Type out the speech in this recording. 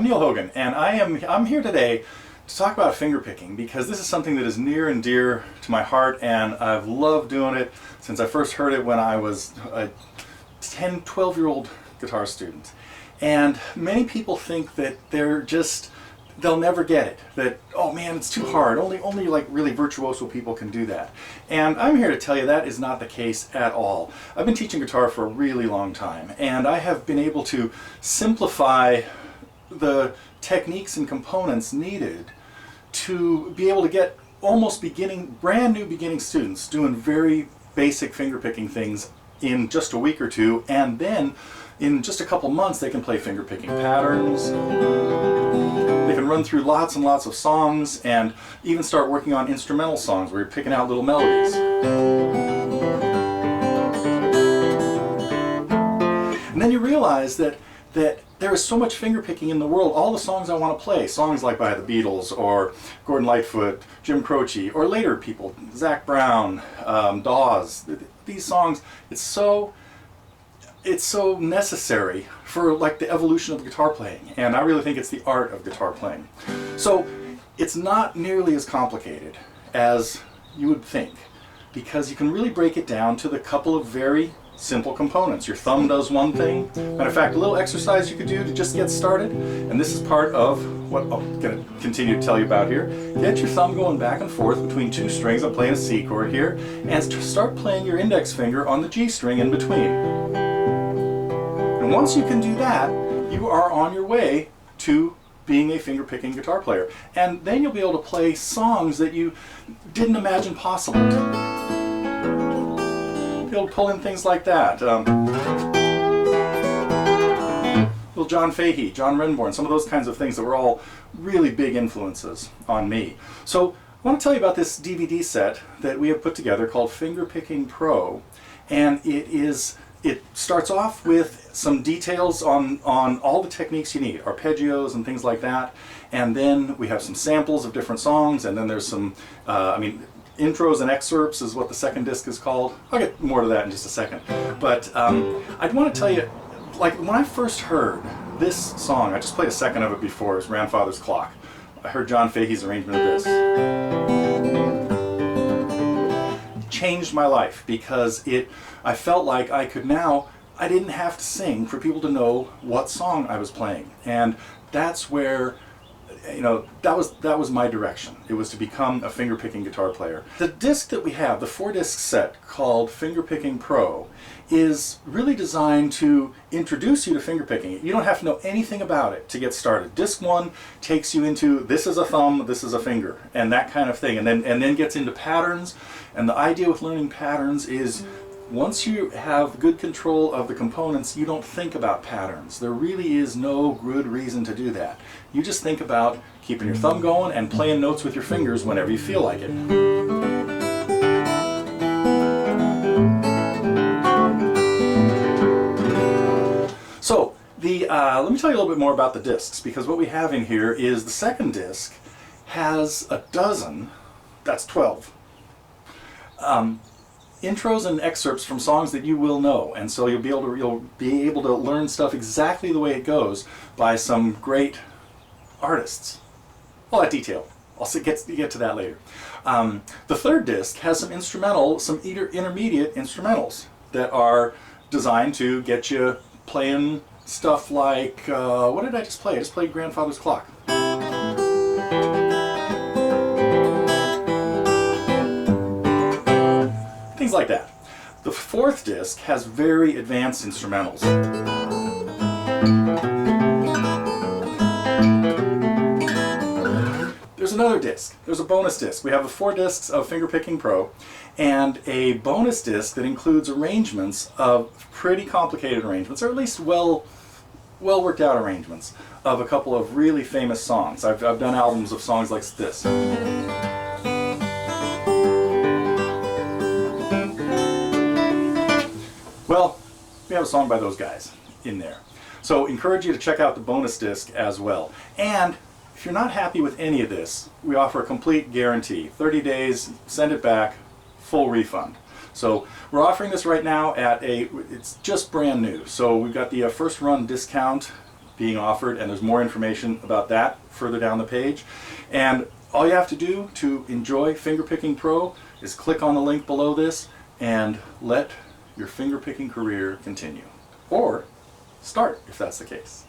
Neil Hogan, and I'm here today to talk about fingerpicking because this is something that is near and dear to my heart, and I've loved doing it since I first heard it when I was a 10, 12-year-old guitar student. And many people think that they'll never get it. That, oh man, it's too hard. Only like really virtuoso people can do that. And I'm here to tell you that is not the case at all. I've been teaching guitar for a really long time, and I have been able to simplify the techniques and components needed to be able to get almost brand new beginning students doing very basic fingerpicking things in just a week or two, and then in just a couple months they can play fingerpicking patterns. They can run through lots and lots of songs and even start working on instrumental songs where you're picking out little melodies. And then you realize that there is so much fingerpicking in the world. All the songs I want to play, songs like by the Beatles or Gordon Lightfoot, Jim Croce, or later people, Zach Brown, Dawes, these songs, it's so necessary for like the evolution of guitar playing, and I really think it's the art of guitar playing. So it's not nearly as complicated as you would think, because you can really break it down to the couple of very simple components. Your thumb does one thing. Matter of fact, a little exercise you could do to just get started, and this is part of what I'm going to continue to tell you about here. Get your thumb going back and forth between two strings. I'm playing a C chord here, and start playing your index finger on the G string in between. And once you can do that, you are on your way to being a fingerpicking guitar player. And then you'll be able to play songs that you didn't imagine possible. You'll pull in things like that. Little John Fahey, John Renborn, some of those kinds of things that were all really big influences on me. So I want to tell you about this DVD set that we have put together called Fingerpicking Pro, and it starts off with some details on all the techniques you need, arpeggios and things like that, and then we have some samples of different songs, and then there's some, intros and excerpts is what the second disc is called. I'll get more to that in just a second. But I'd want to tell you, like when I first heard this song, I just played a second of it before, it was Grandfather's Clock. I heard John Fahey's arrangement of this. It changed my life because I felt like I didn't have to sing for people to know what song I was playing. And that's where, that was my direction. It was to become a fingerpicking guitar player. The disc that we have, the 4-disc set called Fingerpicking Pro, is really designed to introduce you to fingerpicking. You don't have to know anything about it to get started. Disc 1 takes you into this is a thumb, this is a finger, and that kind of thing, and then gets into patterns. And the idea with learning patterns is once you have good control of the components, you don't think about patterns. There really is no good reason to do that. You just think about keeping your thumb going and playing notes with your fingers whenever you feel like it. So, let me tell you a little bit more about the discs, because what we have in here is the second disc has a dozen, that's 12. Intros and excerpts from songs that you will know, and so you'll be able to learn stuff exactly the way it goes by some great artists. All that detail. I'll get to that later. The third disc has some intermediate instrumentals that are designed to get you playing stuff like what did I just play? I just played Grandfather's Clock. Things like that. The fourth disc has very advanced instrumentals. There's another disc. There's a bonus disc. We have the 4 discs of Fingerpicking Pro and a bonus disc that includes arrangements of pretty complicated arrangements, or at least well worked out arrangements of a couple of really famous songs. I've done albums of songs like this. Well, we have a song by those guys in there. So encourage you to check out the bonus disc as well. And if you're not happy with any of this, we offer a complete guarantee. 30 days, send it back, full refund. So we're offering this right now at it's just brand new. So we've got the first run discount being offered, and there's more information about that further down the page. And all you have to do to enjoy Fingerpicking Pro is click on the link below this and let your fingerpicking career continue. Or start, if that's the case.